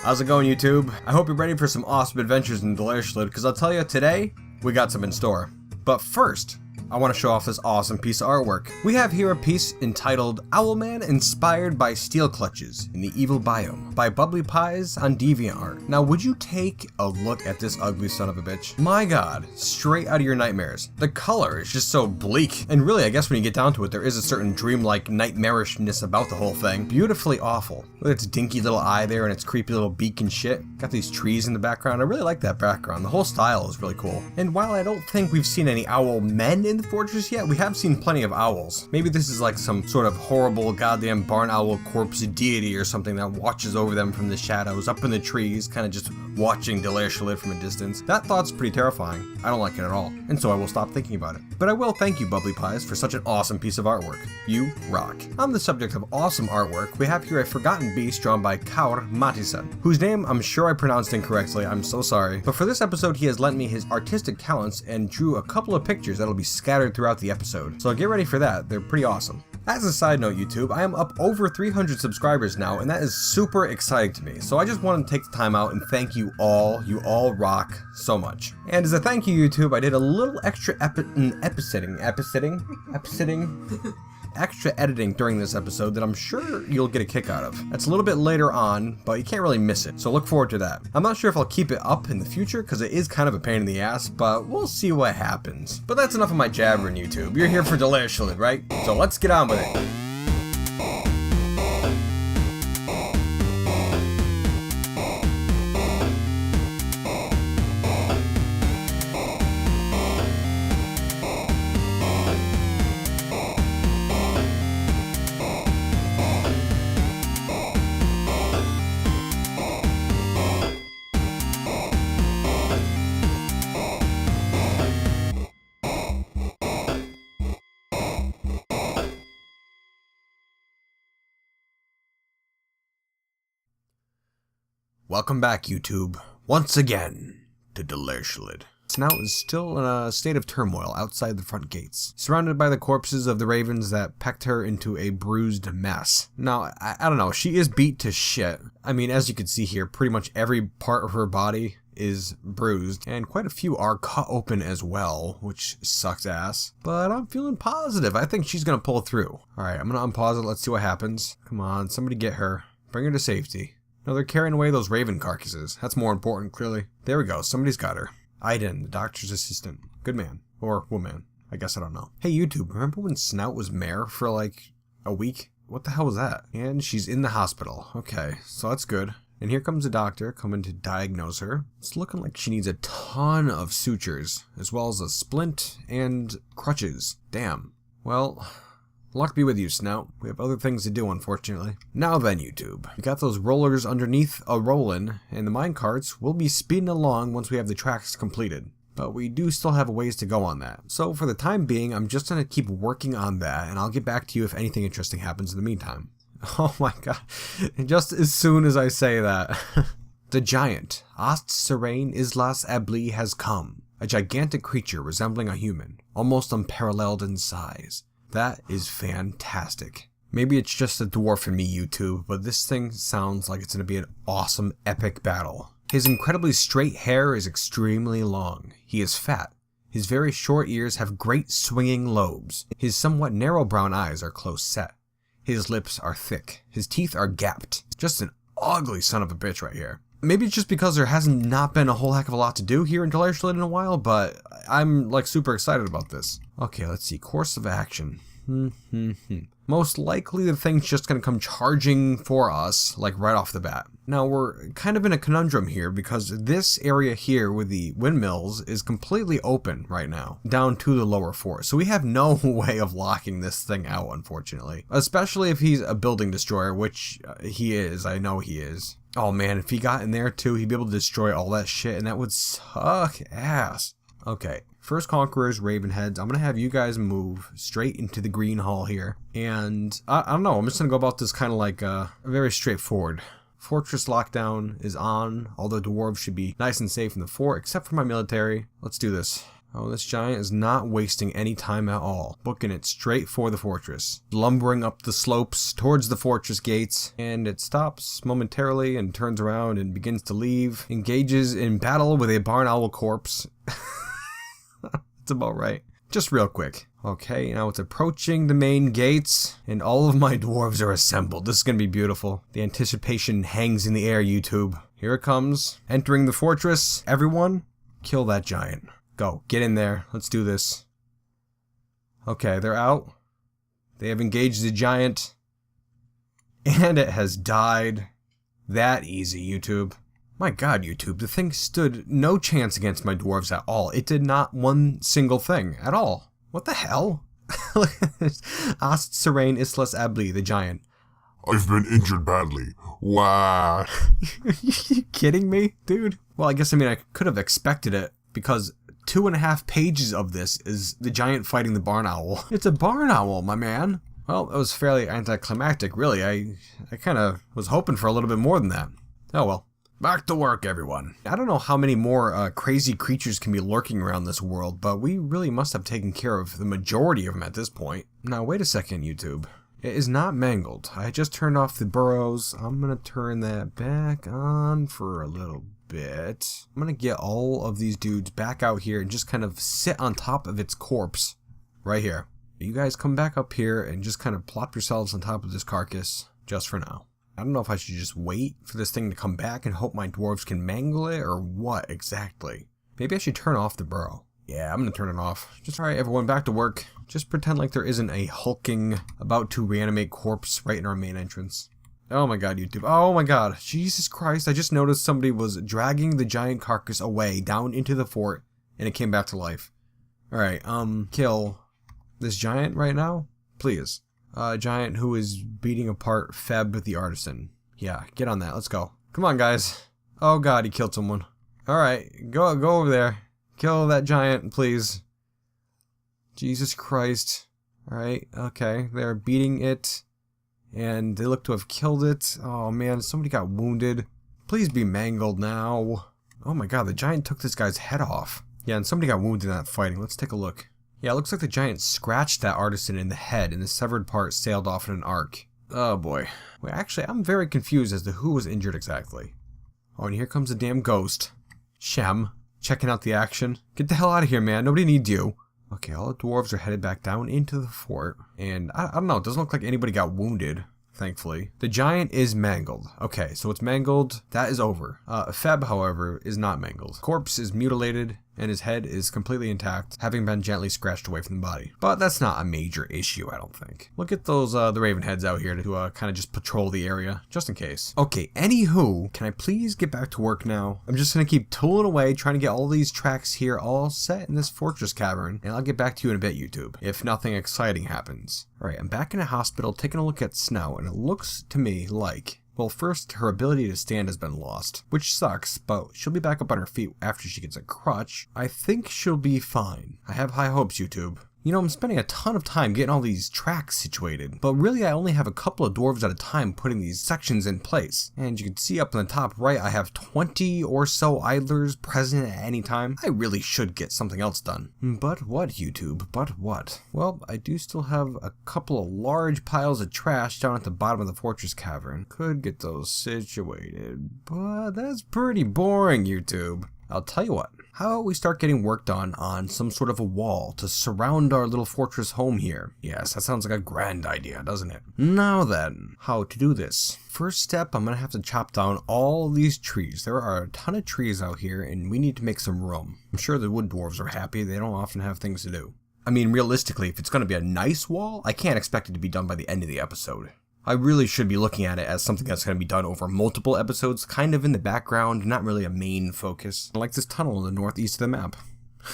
How's it going, YouTube? I hope you're ready for some awesome adventures in Delersholid, because I'll tell you, today, we got some in store. But first, I want to show off this awesome piece of artwork. We have here a piece entitled Owlman inspired by Steelclutches in the Evil Biome by Bubbly Pies on DeviantArt. Now, would you take a look at this ugly son of a bitch? My god, straight out of your nightmares. The color is just so bleak. And really, I guess when you get down to it, there is a certain dreamlike nightmarishness about the whole thing. Beautifully awful. Look at its dinky little eye there and its creepy little beak and shit. Got these trees in the background. I really like that background. The whole style is really cool. And while I don't think we've seen any owl men in the fortress yet, we have seen plenty of owls. Maybe this is like some sort of horrible goddamn barn owl corpse deity or something that watches over them from the shadows up in the trees, kind of just watching Delersholid from a distance. That thought's pretty terrifying. I don't like it at all, and so I will stop thinking about it. But I will thank you, Bubbly Pies, for such an awesome piece of artwork. You rock. On the subject of awesome artwork, we have here a forgotten beast drawn by Kaur Matison, whose name I'm sure I pronounced incorrectly. I'm so sorry. But for this episode, he has lent me his artistic talents and drew a couple of pictures that'll be scattered throughout the episode. So get ready for that. They're pretty awesome. As a side note, YouTube, I am up over 300 subscribers now, and that is super exciting to me. So I just wanted to take the time out and thank you all rock so much. And as a thank you, YouTube, I did a little extra extra editing during this episode that I'm sure you'll get a kick out of. That's a little bit later on, but you can't really miss it, so look forward to that. I'm not sure if I'll keep it up in the future, because it is kind of a pain in the ass, but we'll see what happens. But that's enough of my jabbering, YouTube. You're here for Delersholid, right? So let's get on with it. Welcome back, YouTube, once again to Delersholid. Snout is still in a state of turmoil outside the front gates, surrounded by the corpses of the ravens that pecked her into a bruised mess. Now, I don't know, she is beat to shit. I mean, as you can see here, pretty much every part of her body is bruised, and quite a few are cut open as well, which sucks ass. But I'm feeling positive. I think she's gonna pull through. Alright, I'm gonna unpause it, let's see what happens. Come on, somebody get her. Bring her to safety. No, they're carrying away those raven carcasses. That's more important, clearly. There we go, somebody's got her. Aiden, the doctor's assistant. Good man. Or woman. I guess I don't know. Hey YouTube, remember when Snout was mayor for like a week? What the hell was that? And she's in the hospital. Okay, so that's good. And here comes a doctor coming to diagnose her. It's looking like she needs a ton of sutures, as well as a splint and crutches. Damn. Well, luck be with you, Snout. We have other things to do, unfortunately. Now then, YouTube. We got those rollers underneath a rollin', and the minecarts will be speeding along once we have the tracks completed. But we do still have a ways to go on that. So for the time being, I'm just gonna keep working on that, and I'll get back to you if anything interesting happens in the meantime. Oh my god. Just as soon as I say that. The giant, Ast Serene Islas Abli has come. A gigantic creature resembling a human, almost unparalleled in size. That is fantastic. Maybe it's just a dwarf in me, YouTube, but this thing sounds like it's going to be an awesome, epic battle. His incredibly straight hair is extremely long. He is fat. His very short ears have great swinging lobes. His somewhat narrow brown eyes are close set. His lips are thick. His teeth are gapped. Just an ugly son of a bitch right here. Maybe it's just because there hasn't not been a whole heck of a lot to do here in Delersholid in a while, but I'm like super excited about this. Okay, let's see. Course of action. Most likely the thing's just going to come charging for us, like right off the bat. Now we're kind of in a conundrum here because this area here with the windmills is completely open right now, down to the lower fort. So we have no way of locking this thing out, unfortunately. Especially if he's a building destroyer, which he is, I know he is. Oh man, if he got in there too, he'd be able to destroy all that shit, and that would suck ass. Okay, first Conquerors, Ravenheads. I'm going to have you guys move straight into the green hall here. And I don't know, I'm just going to go about this kind of like very straightforward. Fortress lockdown is on. All the dwarves should be nice and safe in the fort, except for my military. Let's do this. Oh, this giant is not wasting any time at all, booking it straight for the fortress, lumbering up the slopes towards the fortress gates, and it stops momentarily and turns around and begins to leave, engages in battle with a barn owl corpse. That's about right. Just real quick. Okay, now it's approaching the main gates, and all of my dwarves are assembled. This is gonna be beautiful. The anticipation hangs in the air, YouTube. Here it comes. Entering the fortress. Everyone, kill that giant. Go, get in there. Let's do this. Okay, they're out. They have engaged the giant. And it has died. That easy, YouTube. My god, YouTube, the thing stood no chance against my dwarves at all. It did not one single thing at all. What the hell? Asked Serene Islas Abli, the giant. I've been injured badly. Wow. Are you kidding me, dude? Well, I could have expected it, because 2.5 pages of this is the giant fighting the barn owl. It's a barn owl, my man. Well, it was fairly anticlimactic, really. I kind of was hoping for a little bit more than that. Oh well. Back to work, everyone. I don't know how many more crazy creatures can be lurking around this world, but we really must have taken care of the majority of them at this point. Now, wait a second, YouTube. It is not mangled. I just turned off the burrows. I'm going to turn that back on for a little bit. I'm going to get all of these dudes back out here and just kind of sit on top of its corpse right here. You guys come back up here and just kind of plop yourselves on top of this carcass just for now. I don't know if I should just wait for this thing to come back and hope my dwarves can mangle it or what exactly. Maybe I should turn off the burrow. Yeah, I'm going to turn it off. Just alright, everyone, back to work. Just pretend like there isn't a hulking, about to reanimate corpse right in our main entrance. Oh my god, YouTube. Oh my god. Jesus Christ, I just noticed somebody was dragging the giant carcass away down into the fort and it came back to life. Alright, kill this giant right now? Please. Giant who is beating apart Feb the artisan. Yeah, get on that. Let's go. Come on, guys. Oh god, he killed someone. Alright, go over there. Kill that giant, please. Jesus Christ. Alright, okay. They're beating it. And they look to have killed it. Oh man, somebody got wounded. Please be mangled now. Oh my god, the giant took this guy's head off. Yeah, and somebody got wounded in that fighting. Let's take a look. Yeah, it looks like the giant scratched that artisan in the head and the severed part sailed off in an arc. Oh boy. Wait, actually, I'm very confused as to who was injured exactly. Oh, and here comes the damn ghost. Shem, checking out the action. Get the hell out of here, man. Nobody needs you. Okay, all the dwarves are headed back down into the fort. And I don't know, it doesn't look like anybody got wounded, thankfully. The giant is mangled. Okay, so it's mangled. That is over. Feb, however, is not mangled. Corpse is mutilated, and his head is completely intact, having been gently scratched away from the body. But that's not a major issue, I don't think. Look at those, the Raven heads out here to kind of just patrol the area, just in case. Okay, anywho, can I please get back to work now? I'm just gonna keep tooling away, trying to get all these tracks here all set in this fortress cavern, and I'll get back to you in a bit, YouTube, if nothing exciting happens. Alright, I'm back in a hospital, taking a look at Snout, and it looks to me like... Well, first, her ability to stand has been lost, which sucks, but she'll be back up on her feet after she gets a crutch. I think she'll be fine. I have high hopes, YouTube. You know, I'm spending a ton of time getting all these tracks situated, but really I only have a couple of dwarves at a time putting these sections in place. And you can see up in the top right, I have 20 or so idlers present at any time. I really should get something else done. But what, YouTube? But what? Well, I do still have a couple of large piles of trash down at the bottom of the fortress cavern. Could get those situated, but that's pretty boring, YouTube. I'll tell you what, how about we start getting work done on some sort of a wall to surround our little fortress home here? Yes, that sounds like a grand idea, doesn't it? Now then, how to do this? First step, I'm gonna have to chop down all these trees. There are a ton of trees out here and we need to make some room. I'm sure the wood dwarves are happy, they don't often have things to do. I mean, realistically, if it's gonna be a nice wall, I can't expect it to be done by the end of the episode. I really should be looking at it as something that's going to be done over multiple episodes, kind of in the background, not really a main focus. Like this tunnel in the northeast of the map.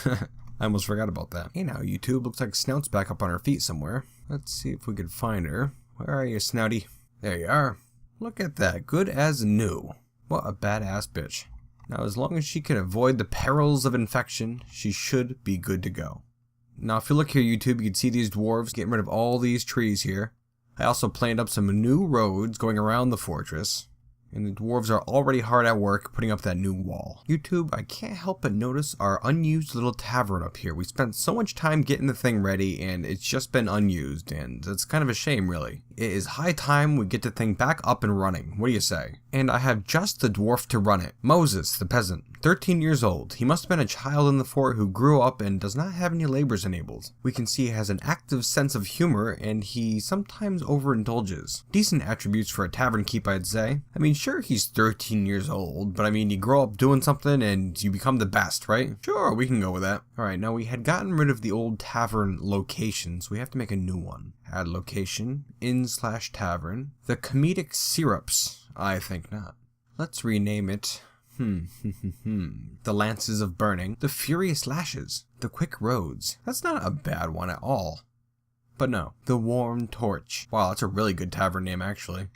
I almost forgot about that. Hey now, YouTube, looks like Snout's back up on her feet somewhere. Let's see if we can find her. Where are you, Snouty? There you are. Look at that, good as new. What a badass bitch. Now, as long as she can avoid the perils of infection, she should be good to go. Now, if you look here, YouTube, you can see these dwarves getting rid of all these trees here. I also planned up some new roads going around the fortress. And the dwarves are already hard at work putting up that new wall. YouTube, I can't help but notice our unused little tavern up here. We spent so much time getting the thing ready and it's just been unused, and it's kind of a shame really. It is high time we get the thing back up and running. What do you say? And I have just the dwarf to run it. Moses, the peasant, 13 years old. He must have been a child in the fort who grew up and does not have any labors enabled. We can see he has an active sense of humor and he sometimes overindulges. Decent attributes for a tavern keep, I'd say. I mean, sure, he's 13 years old, but I mean, you grow up doing something and you become the best, right? Sure, we can go with that. Alright, now we had gotten rid of the old tavern locations. We have to make a new one. Add location, inn/tavern. The comedic syrups. I think not. Let's rename it. The lances of burning. The furious lashes. The quick roads. That's not a bad one at all. But no. The warm torch. Wow, that's a really good tavern name actually.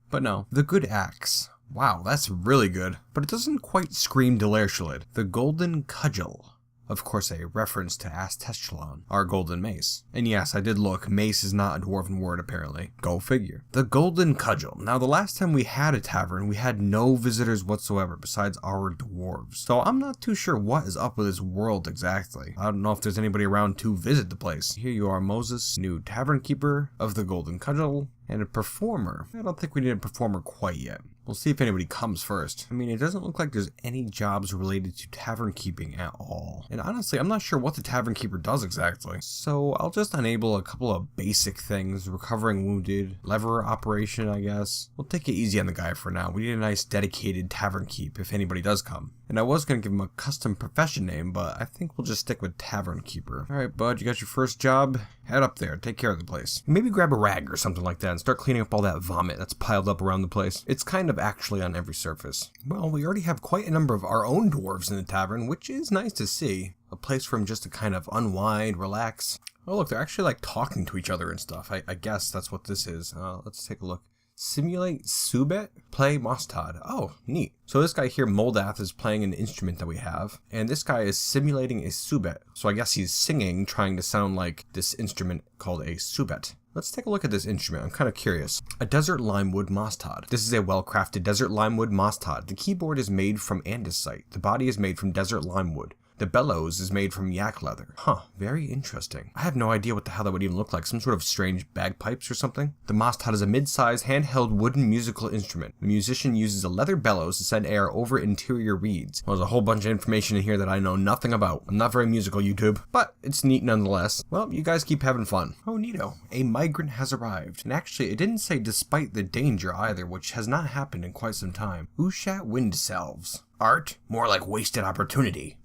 But no. The good axe. Wow, that's really good. But it doesn't quite scream Delersholid. The golden cudgel. Of course, a reference to Astechelon, our golden mace. And yes, I did look, mace is not a dwarven word apparently. Go figure. The golden cudgel. Now the last time we had a tavern, we had no visitors whatsoever besides our dwarves. So I'm not too sure what is up with this world exactly. I don't know if there's anybody around to visit the place. Here you are, Moses, new tavern keeper of the golden cudgel. And a performer. I don't think we need a performer quite yet. We'll see if anybody comes first. I mean, it doesn't look like there's any jobs related to tavern keeping at all. And honestly, I'm not sure what the tavern keeper does exactly. So I'll just enable a couple of basic things. Recovering wounded, lever operation, I guess. We'll take it easy on the guy for now. We need a nice dedicated tavern keep if anybody does come. And I was going to give him a custom profession name, but I think we'll just stick with tavern keeper. Alright, bud, you got your first job? Head up there, take care of the place. Maybe grab a rag or something like that and start cleaning up all that vomit that's piled up around the place. It's kind of actually on every surface. Well, we already have quite a number of our own dwarves in the tavern, which is nice to see. A place for them just to kind of unwind, relax. Oh look, they're actually like talking to each other and stuff. I guess that's what this is. Let's take a look. Simulate Subet, play Mostad. Oh, neat. So this guy here, Moldath, is playing an instrument that we have, and this guy is simulating a Subet. So I guess he's singing, trying to sound like this instrument called a Subet. Let's take a look at this instrument. I'm kind of curious. A desert limewood mostad. This is a well-crafted desert limewood mostad. The keyboard is made from andesite. The body is made from desert limewood. The bellows is made from yak leather. Huh, very interesting. I have no idea what the hell that would even look like. Some sort of strange bagpipes or something? The mostad is a mid-sized handheld wooden musical instrument. The musician uses a leather bellows to send air over interior reeds. Well, there's a whole bunch of information in here that I know nothing about. I'm not very musical, YouTube, but it's neat nonetheless. Well, you guys keep having fun. Oh, neato. A migrant has arrived. And actually, it didn't say despite the danger either, which has not happened in quite some time. Ushat wind salves. Art? More like wasted opportunity.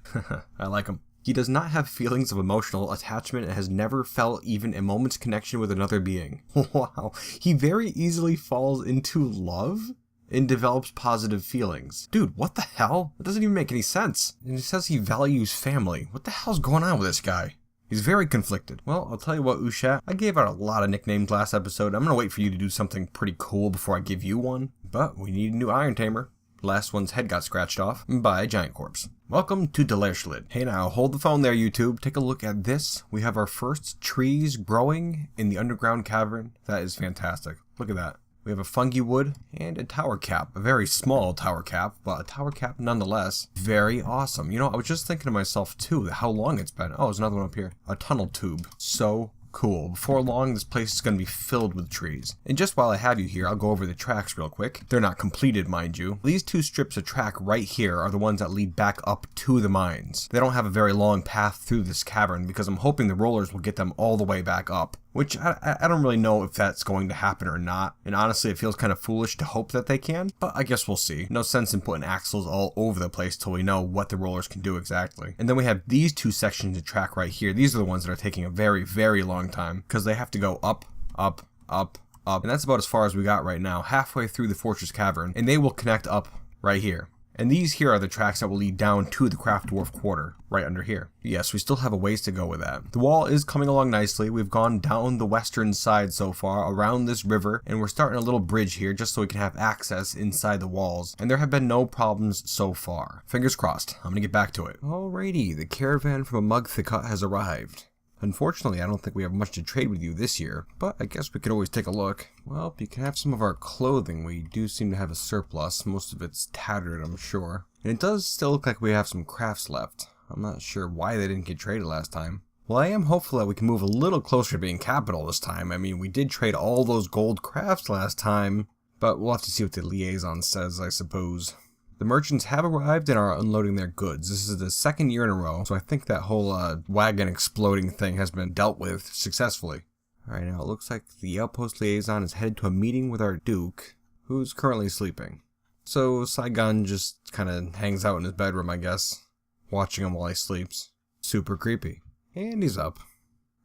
I like him. He does not have feelings of emotional attachment and has never felt even a moment's connection with another being. Wow. He very easily falls into love and develops positive feelings. Dude, what the hell? That doesn't even make any sense. And he says he values family. What the hell's going on with this guy? He's very conflicted. Well, I'll tell you what, Ushat. I gave out a lot of nicknames last episode. I'm gonna wait for you to do something pretty cool before I give you one. But we need a new Iron Tamer. Last one's head got scratched off by a giant corpse. Welcome to Delersholid. Hey now, hold the phone there, YouTube. Take a look at this. We have our first trees growing in the underground cavern. That is fantastic. Look at that. We have a fungi wood and a tower cap. A very small tower cap, but a tower cap nonetheless. Very awesome. You know, I was just thinking to myself too, how long it's been. Oh, there's another one up here. A tunnel tube. So cool. Before long, this place is going to be filled with trees. And just while I have you here, I'll go over the tracks real quick. They're not completed, mind you. These two strips of track right here are the ones that lead back up to the mines. They don't have a very long path through this cavern because I'm hoping the rollers will get them all the way back up. Which I don't really know if that's going to happen or not. And honestly, it feels kind of foolish to hope that they can. But I guess we'll see. No sense in putting axles all over the place till we know what the rollers can do exactly. And then we have these two sections of track right here. These are the ones that are taking a very, very long time. Because they have to go up, up, up, up. And that's about as far as we got right now. Halfway through the fortress cavern. And they will connect up right here. And these here are the tracks that will lead down to the craft dwarf quarter, right under here. Yes, we still have a ways to go with that. The wall is coming along nicely. We've gone down the western side so far, around this river, and we're starting a little bridge here just so we can have access inside the walls. And there have been no problems so far. Fingers crossed. I'm gonna get back to it. Alrighty, the caravan from a Mugthicot has arrived. Unfortunately, I don't think we have much to trade with you this year, but I guess we could always take a look. Well, you can have some of our clothing. We do seem to have a surplus. Most of it's tattered, I'm sure. And it does still look like we have some crafts left. I'm not sure why they didn't get traded last time. Well, I am hopeful that we can move a little closer to being capital this time. I mean, we did trade all those gold crafts last time, but we'll have to see what the liaison says, I suppose. The merchants have arrived and are unloading their goods. This is the second year in a row, so I think that whole wagon exploding thing has been dealt with successfully. Alright, now it looks like the outpost liaison is headed to a meeting with our duke, who's currently sleeping. So Saigon just kind of hangs out in his bedroom, I guess, watching him while he sleeps. Super creepy. And he's up,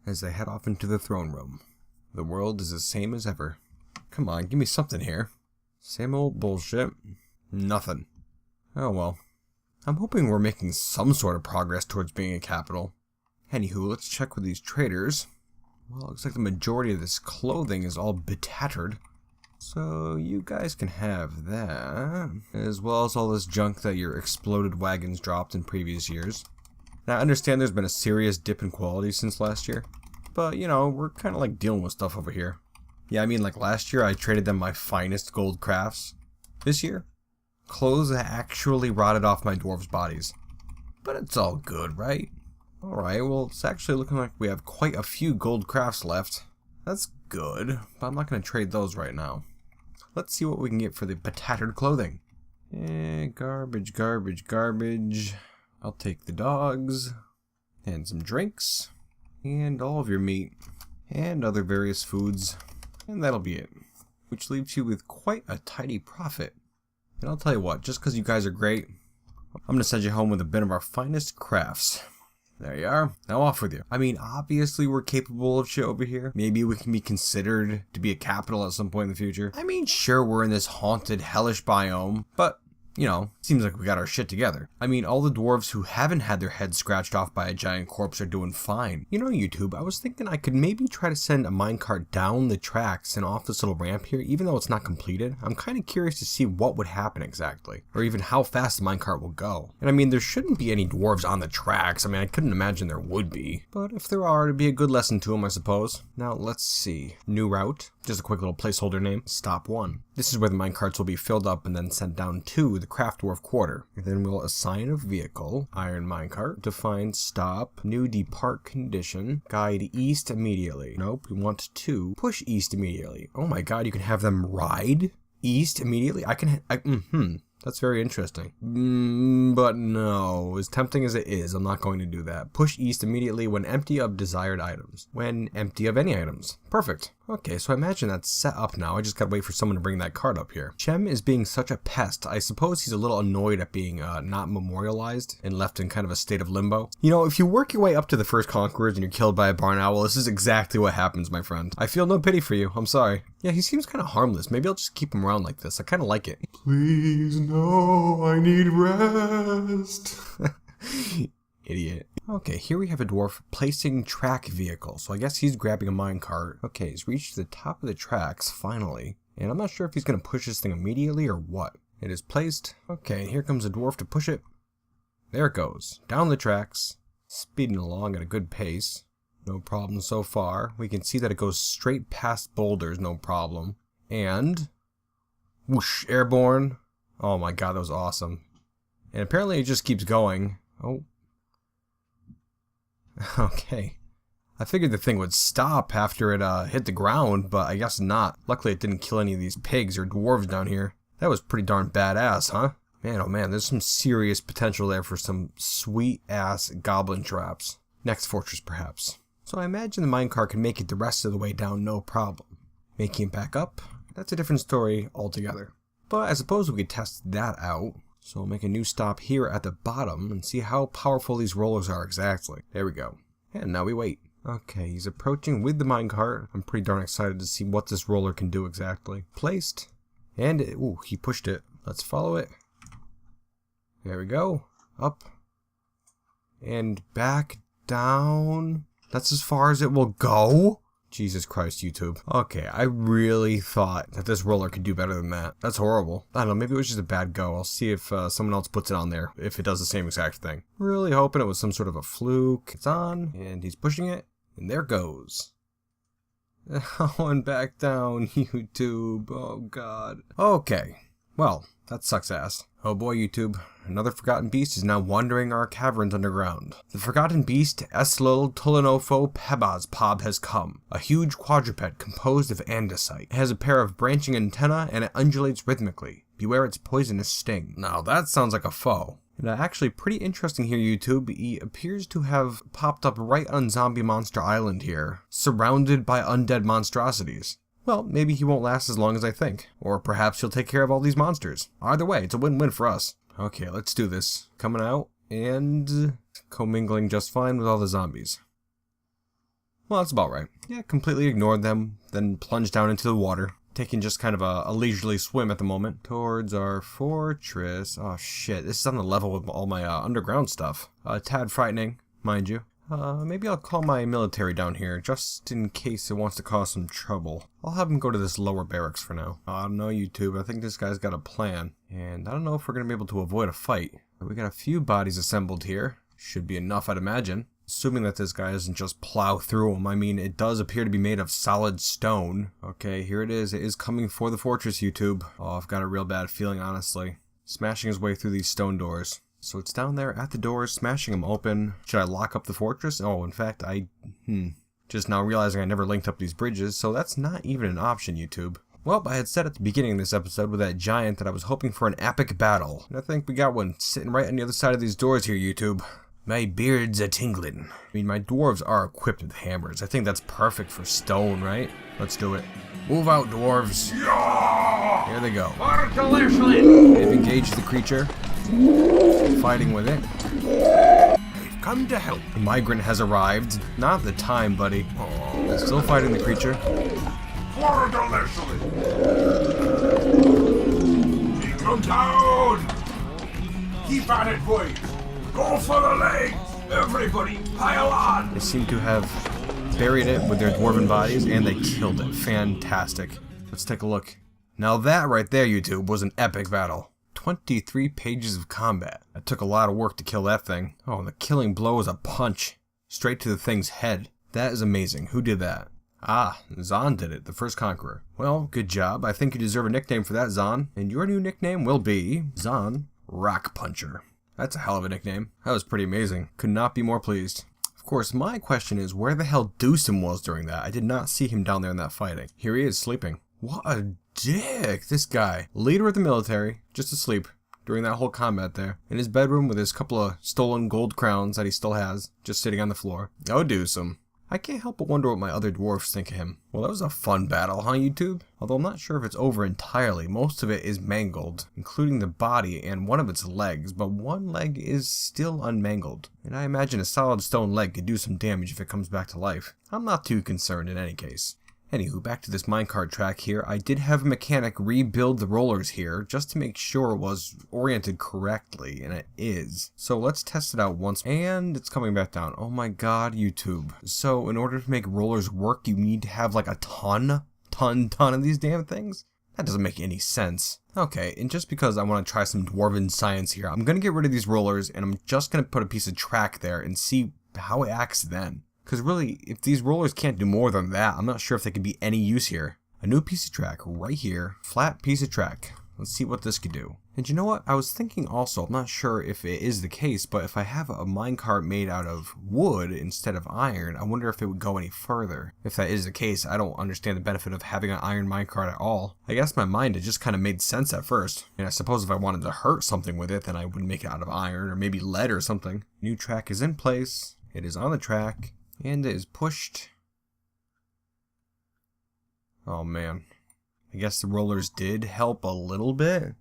as they head off into the throne room. The world is the same as ever. Come on, give me something here. Same old bullshit. Nothing. Oh well. I'm hoping we're making some sort of progress towards being a capital. Anywho, let's check with these traders. Well, it looks like the majority of this clothing is all betattered. So you guys can have that, as well as all this junk that your exploded wagons dropped in previous years. Now I understand there's been a serious dip in quality since last year, but you know, we're kind of like dealing with stuff over here. Yeah, I mean like last year I traded them my finest gold crafts. This year, clothes that actually rotted off my dwarves' bodies. But it's all good, right? Alright, well it's actually looking like we have quite a few gold crafts left. That's good, but I'm not going to trade those right now. Let's see what we can get for the betattered clothing. Garbage, garbage, garbage. I'll take the dogs, and some drinks, and all of your meat, and other various foods, and that'll be it. Which leaves you with quite a tidy profit. And I'll tell you what, just because you guys are great, I'm going to send you home with a bit of our finest crafts. There you are. Now off with you. I mean, obviously we're capable of shit over here. Maybe we can be considered to be a capital at some point in the future. I mean, sure, we're in this haunted, hellish biome, but you know, seems like we got our shit together. I mean, all the dwarves who haven't had their heads scratched off by a giant corpse are doing fine. You know, YouTube, I was thinking I could maybe try to send a minecart down the tracks and off this little ramp here, even though it's not completed. I'm kind of curious to see what would happen exactly, or even how fast the minecart will go. And I mean, there shouldn't be any dwarves on the tracks. I mean, I couldn't imagine there would be, but if there are, it'd be a good lesson to them, I suppose. Now, let's see. New route. Just a quick little placeholder name. Stop 1. This is where the minecarts will be filled up and then sent down to the Craft Dwarf Quarter. And then we'll assign a vehicle, iron minecart, define stop, new depart condition, guide east immediately. Nope, we want to push east immediately. Oh my god, you can have them ride east immediately? That's very interesting. But no, as tempting as it is, I'm not going to do that. Push east immediately when empty of desired items. When empty of any items. Perfect. Okay, so I imagine that's set up now. I just gotta wait for someone to bring that card up here. Chem is being such a pest. I suppose he's a little annoyed at being not memorialized and left in kind of a state of limbo. You know, if you work your way up to the first conquerors and you're killed by a barn owl, this is exactly what happens, my friend. I feel no pity for you. I'm sorry. Yeah, he seems kind of harmless. Maybe I'll just keep him around like this. I kind of like it. Please, no, I need rest. Idiot. Okay, here we have a dwarf placing track vehicle. So I guess he's grabbing a minecart. Okay, he's reached the top of the tracks, finally. And I'm not sure if he's going to push this thing immediately or what. It is placed. Okay, and here comes a dwarf to push it. There it goes. Down the tracks. Speeding along at a good pace. No problem so far. We can see that it goes straight past boulders, no problem. And whoosh, airborne. Oh my god, that was awesome. And apparently it just keeps going. Oh. Okay. I figured the thing would stop after it hit the ground, but I guess not. Luckily it didn't kill any of these pigs or dwarves down here. That was pretty darn badass, huh? Man, oh man, there's some serious potential there for some sweet-ass goblin traps. Next fortress, perhaps. So I imagine the minecart can make it the rest of the way down, no problem. Making it back up, that's a different story altogether. But I suppose we could test that out. So we'll make a new stop here at the bottom and see how powerful these rollers are exactly. There we go. And now we wait. Okay, he's approaching with the minecart. I'm pretty darn excited to see what this roller can do exactly. Placed. And, ooh, he pushed it. Let's follow it. There we go. Up. And back down. That's as far as it will go? Jesus Christ, YouTube. Okay, I really thought that this roller could do better than that. That's horrible. I don't know, maybe it was just a bad go. I'll see if someone else puts it on there, if it does the same exact thing. Really hoping it was some sort of a fluke. It's on, and he's pushing it. And there goes. And back down, YouTube. Oh, God. Okay. Well, that sucks ass. Oh boy, YouTube. Another forgotten beast is now wandering our caverns underground. The forgotten beast, Eslil Tulinofo Pebaz Pob, has come. A huge quadruped composed of andesite. It has a pair of branching antennae and it undulates rhythmically. Beware its poisonous sting. Now that sounds like a foe. And actually pretty interesting here, YouTube. He appears to have popped up right on Zombie Monster Island here, surrounded by undead monstrosities. Well, maybe he won't last as long as I think. Or perhaps he'll take care of all these monsters. Either way, it's a win-win for us. Okay, let's do this. Coming out and commingling just fine with all the zombies. Well, that's about right. Yeah, completely ignored them, then plunged down into the water. Taking just kind of a leisurely swim at the moment towards our fortress. Oh shit, this is on the level with all my underground stuff. A tad frightening, mind you. Maybe I'll call my military down here just in case it wants to cause some trouble. I'll have him go to this lower barracks for now. I don't know, YouTube. I think this guy's got a plan. And I don't know if we're going to be able to avoid a fight. But we got a few bodies assembled here. Should be enough, I'd imagine. Assuming that this guy doesn't just plow through them. I mean, it does appear to be made of solid stone. Okay, here it is. It is coming for the fortress, YouTube. Oh, I've got a real bad feeling, honestly. Smashing his way through these stone doors. So it's down there at the doors, smashing them open. Should I lock up the fortress? Oh, in fact, just now realizing I never linked up these bridges, so that's not even an option, YouTube. Well, I had said at the beginning of this episode with that giant that I was hoping for an epic battle. And I think we got one sitting right on the other side of these doors here, YouTube. My beard's a-tingling. I mean, my dwarves are equipped with hammers. I think that's perfect for stone, right? Let's do it. Move out, dwarves. Here they go. They've engaged the creature. Fighting with it. They've come to help. The migrant has arrived. Not the time, buddy. Still fighting the creature. Come down! Keep at it, boys! Go for the legs! Everybody, pile on! They seem to have buried it with their dwarven bodies, and they killed it. Fantastic. Let's take a look. Now that right there, YouTube, was an epic battle. 23 pages of combat. It took a lot of work to kill that thing. Oh, and the killing blow was a punch. Straight to the thing's head. That is amazing. Who did that? Ah, Zon did it, the first conqueror. Well, good job. I think you deserve a nickname for that, Zon. And your new nickname will be Zon Rock Puncher. That's a hell of a nickname. That was pretty amazing. Could not be more pleased. Of course, my question is where the hell Deucem was during that? I did not see him down there in that fighting. Here he is, sleeping. What a dick, this guy. Leader of the military, just asleep during that whole combat there. In his bedroom with his couple of stolen gold crowns that he still has, just sitting on the floor. Oh, Deucem. I can't help but wonder what my other dwarfs think of him. Well, that was a fun battle, huh, YouTube? Although I'm not sure if it's over entirely. Most of it is mangled, including the body and one of its legs, but one leg is still unmangled. And I imagine a solid stone leg could do some damage if it comes back to life. I'm not too concerned in any case. Anywho, back to this minecart track here. I did have a mechanic rebuild the rollers here just to make sure it was oriented correctly, and it is. So let's test it out once, and it's coming back down. Oh my god, YouTube. So in order to make rollers work, you need to have like a ton of these damn things? That doesn't make any sense. Okay, and just because I want to try some dwarven science here, I'm going to get rid of these rollers, and I'm just going to put a piece of track there and see how it acts then. Because really, if these rollers can't do more than that, I'm not sure if they could be any use here. A new piece of track right here. Flat piece of track. Let's see what this could do. And you know what? I was thinking also, I'm not sure if it is the case, but if I have a minecart made out of wood instead of iron, I wonder if it would go any further. If that is the case, I don't understand the benefit of having an iron minecart at all. I guess my mind, it just kind of made sense at first. And I suppose if I wanted to hurt something with it, then I would make it out of iron or maybe lead or something. New track is in place. It is on the track. And it is pushed. Oh man. I guess the rollers did help a little bit,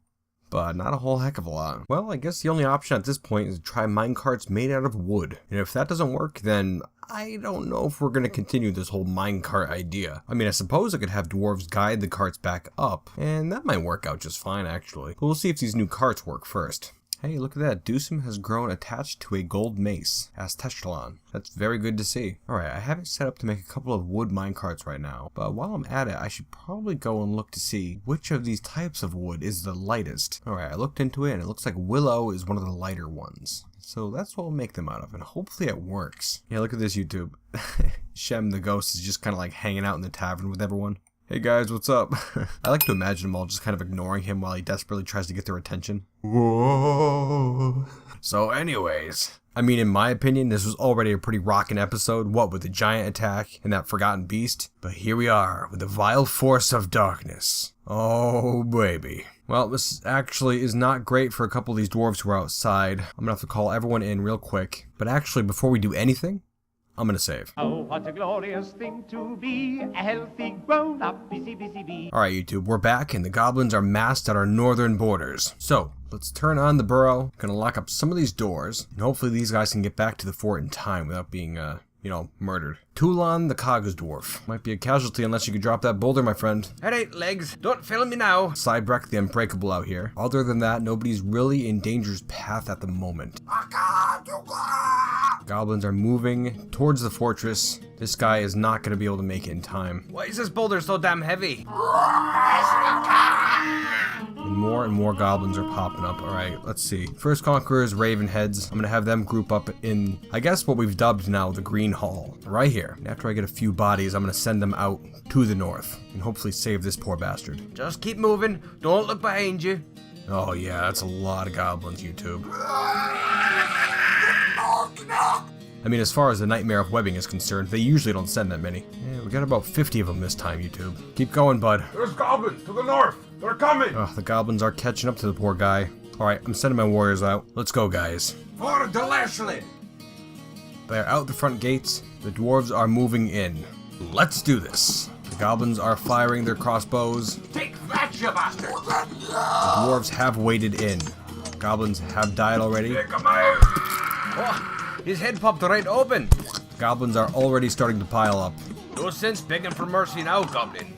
but not a whole heck of a lot. Well, I guess the only option at this point is to try minecarts made out of wood. And if that doesn't work, then I don't know if we're going to continue this whole minecart idea. I mean, I suppose I could have dwarves guide the carts back up, and that might work out just fine actually. But we'll see if these new carts work first. Hey, look at that. Dusum has grown attached to a gold mace. Asked Teshtalon. That's very good to see. Alright, I have it set up to make a couple of wood minecarts right now. But while I'm at it, I should probably go and look to see which of these types of wood is the lightest. Alright, I looked into it and it looks like willow is one of the lighter ones. So that's what we'll make them out of, and hopefully it works. Yeah, look at this, YouTube. Shem the ghost is just kind of like hanging out in the tavern with everyone. Hey guys, what's up? I like to imagine them all just kind of ignoring him while he desperately tries to get their attention. Whoa. So anyways, I mean, in my opinion, this was already a pretty rockin' episode, what with the giant attack and that forgotten beast. But here we are, with the vile force of darkness. Oh baby. Well, this actually is not great for a couple of these dwarves who are outside. I'm gonna have to call everyone in real quick. But actually, before we do anything, I'm gonna save. Oh, what a glorious thing to be, a healthy grown-up busy bee. Alright YouTube, we're back and the goblins are massed at our northern borders. So, let's turn on the burrow, gonna lock up some of these doors, and hopefully these guys can get back to the fort in time without being, murdered. Tulon the Cogs Dwarf. Might be a casualty unless you could drop that boulder, my friend. Alright, legs, don't fail me now. Cybrek the Unbreakable out here. Other than that, nobody's really in danger's path at the moment. Goblins are moving towards the fortress. This guy is not going to be able to make it in time. Why is this boulder so damn heavy? And more goblins are popping up. Alright, let's see. First Conquerors, Ravenheads. I'm going to have them group up in, I guess, what we've dubbed now the Green Hall. Right here. And after I get a few bodies, I'm going to send them out to the north. And hopefully save this poor bastard. Just keep moving. Don't look behind you. Oh yeah, that's a lot of goblins, YouTube. I mean, as far as the Nightmare of Webbing is concerned, they usually don't send that many. Yeah, we got about 50 of them this time, YouTube. Keep going, bud. There's goblins to the north. They're coming. Oh, the goblins are catching up to the poor guy. Alright, I'm sending my warriors out. Let's go, guys. For Delersholid. They're out the front gates. The dwarves are moving in. Let's do this. The goblins are firing their crossbows. Take that, you bastard. The dwarves have waded in. Goblins have died already. Take 'em out. Oh, his head popped right open. Goblins are already starting to pile up. No sense begging for mercy now, Goblin.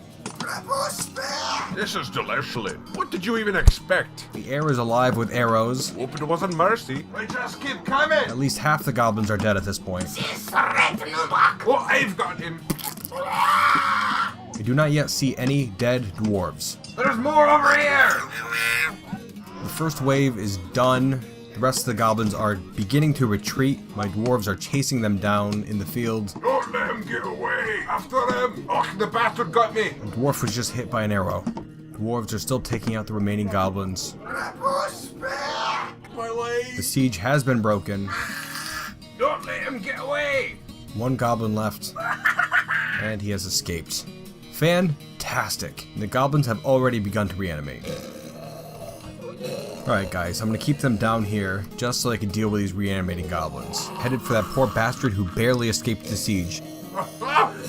This is Delersholid. What did you even expect? The air is alive with arrows. Hope it wasn't mercy. I just keep coming. At least half the goblins are dead at this point. Oh, I've got him. We do not yet see any dead dwarves. There's more over here. The first wave is done. The rest of the goblins are beginning to retreat. My dwarves are chasing them down in the field. Don't let him get away. After him. Oh, the bastard got me. The dwarf was just hit by an arrow. Dwarves are still taking out the remaining goblins. My leg. The siege has been broken. Don't let him get away. One goblin left. And he has escaped. Fantastic. The goblins have already begun to reanimate. Alright guys, I'm gonna keep them down here just so I can deal with these reanimating goblins. Headed for that poor bastard who barely escaped the siege. Help!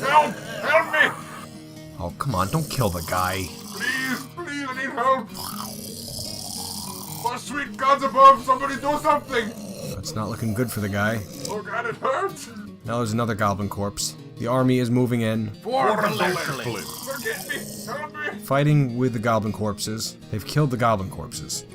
Help me! Oh, come on, don't kill the guy. Please, I need help. Oh, sweet gods above, somebody do something. It's not looking good for the guy. Oh god, it hurts. Now there's another goblin corpse. The army is moving in, For Delersholid. Forget me, help me. fighting with the goblin corpses. They've killed the goblin corpses.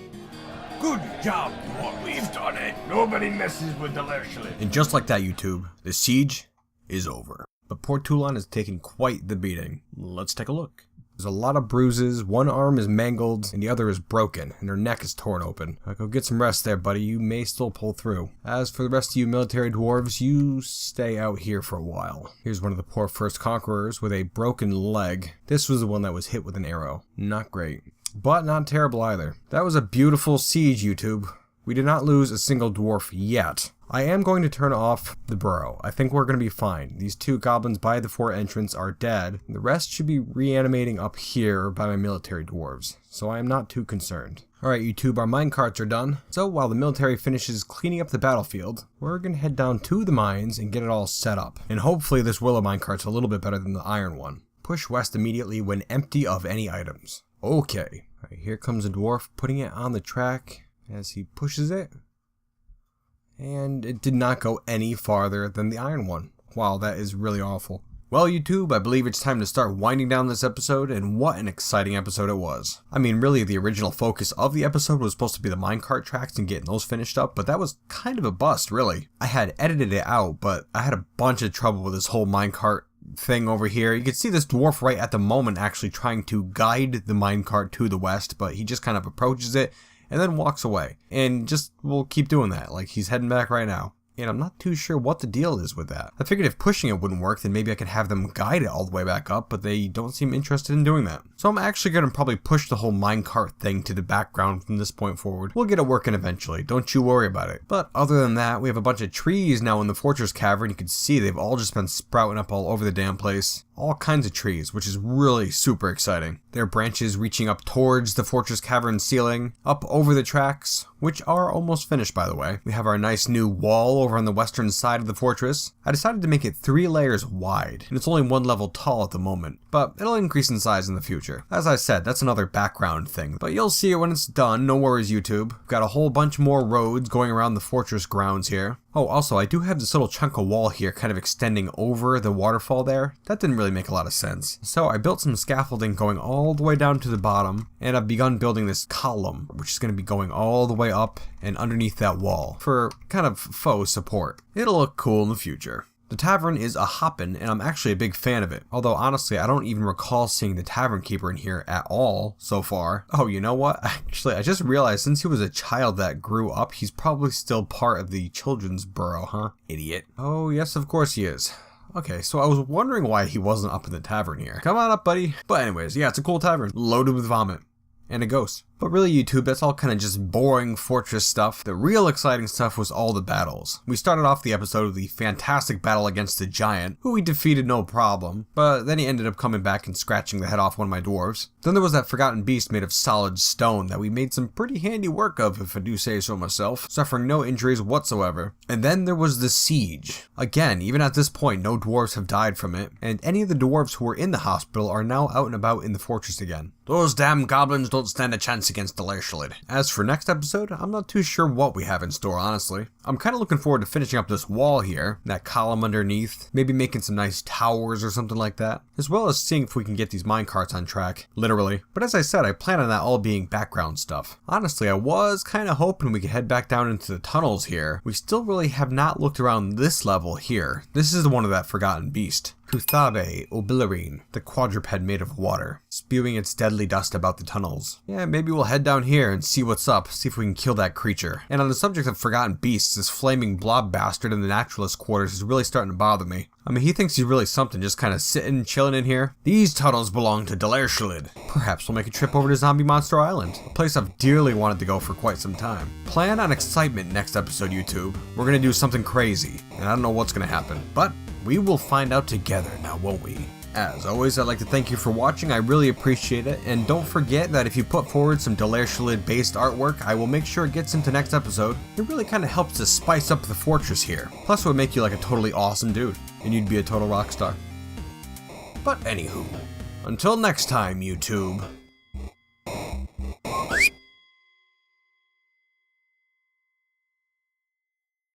Good job, dwarf. We've done it. Nobody messes with Delersholid. And just like that, YouTube, the siege is over. But poor Tulon has taken quite the beating. Let's take a look. There's a lot of bruises, one arm is mangled, and the other is broken, and her neck is torn open. Go get some rest there, buddy, you may still pull through. As for the rest of you military dwarves, you stay out here for a while. Here's one of the poor first conquerors with a broken leg. This was the one that was hit with an arrow. Not great. But not terrible either. That was a beautiful siege, YouTube. We did not lose a single dwarf yet. I am going to turn off the burrow. I think we're going to be fine. These two goblins by the fort entrance are dead. The rest should be reanimating up here by my military dwarves, so I am not too concerned. Alright YouTube, our minecarts are done. So while the military finishes cleaning up the battlefield, we're going to head down to the mines and get it all set up. And hopefully this willow minecart's a little bit better than the iron one. Push west immediately when empty of any items. Okay, alright, here comes a dwarf putting it on the track as he pushes it. And it did not go any farther than the iron one. Wow, that is really awful. Well, YouTube, I believe it's time to start winding down this episode, and what an exciting episode it was. I mean, really, the original focus of the episode was supposed to be the minecart tracks and getting those finished up, but that was kind of a bust, really. I had edited it out, but I had a bunch of trouble with this whole minecart thing over here. You can see this dwarf right at the moment actually trying to guide the minecart to the west, but he just kind of approaches it and then walks away. And just will keep doing that, like he's heading back right now. And I'm not too sure what the deal is with that. I figured if pushing it wouldn't work, then maybe I could have them guide it all the way back up, but they don't seem interested in doing that. So I'm actually going to probably push the whole minecart thing to the background from this point forward. We'll get it working eventually, don't you worry about it. But other than that, we have a bunch of trees now in the fortress cavern. You can see they've all just been sprouting up all over the damn place. All kinds of trees, which is really super exciting. There are branches reaching up towards the fortress cavern ceiling, up over the tracks, which are almost finished by the way. We have our nice new wall over on the western side of the fortress. I decided to make it 3 layers wide, and it's only 1 level tall at the moment, but it'll increase in size in the future. As I said, that's another background thing, but you'll see it when it's done, no worries YouTube. We've got a whole bunch more roads going around the fortress grounds here. Oh, also, I do have this little chunk of wall here kind of extending over the waterfall there. That didn't really make a lot of sense. So I built some scaffolding going all the way down to the bottom, and I've begun building this column, which is going to be going all the way up and underneath that wall for kind of faux support. It'll look cool in the future. The tavern is a hoppin', and I'm actually a big fan of it. Although honestly, I don't even recall seeing the tavern keeper in here at all so far. Oh, you know what? Actually, I just realized since he was a child that grew up, he's probably still part of the children's burrow, huh? Idiot. Oh, yes, of course he is. Okay, so I was wondering why he wasn't up in the tavern here. Come on up, buddy. But anyways, yeah, it's a cool tavern. Loaded with vomit. And a ghost. But really YouTube, that's all kind of just boring fortress stuff. The real exciting stuff was all the battles. We started off the episode with the fantastic battle against the giant, who we defeated no problem, but then he ended up coming back and scratching the head off one of my dwarves. Then there was that forgotten beast made of solid stone that we made some pretty handy work of, if I do say so myself, suffering no injuries whatsoever. And then there was the siege. Again, even at this point, no dwarves have died from it, and any of the dwarves who were in the hospital are now out and about in the fortress again. Those damn goblins don't stand a chance against Delersholid. As for next episode, I'm not too sure what we have in store, honestly. I'm kind of looking forward to finishing up this wall here, that column underneath, maybe making some nice towers or something like that, as well as seeing if we can get these minecarts on track, literally. But as I said, I plan on that all being background stuff. Honestly, I was kind of hoping we could head back down into the tunnels here. We still really have not looked around this level here. This is the one of that forgotten beast. Kuthabe obilarine, the quadruped made of water, spewing its deadly dust about the tunnels. Yeah, maybe we'll head down here and see what's up, see if we can kill that creature. And on the subject of forgotten beasts, this flaming blob bastard in the naturalist quarters is really starting to bother me. I mean, he thinks he's really something, just kind of sitting, chilling in here. These tunnels belong to Delersholid. Perhaps we'll make a trip over to Zombie Monster Island, a place I've dearly wanted to go for quite some time. Plan on excitement next episode, YouTube. We're gonna do something crazy, and I don't know what's gonna happen, but we will find out together now, won't we? As always, I'd like to thank you for watching. I really appreciate it. And don't forget that if you put forward some Delersholid based artwork, I will make sure it gets into next episode. It really kind of helps to spice up the fortress here. Plus it would make you like a totally awesome dude, and you'd be a total rock star. But anywho, until next time, YouTube.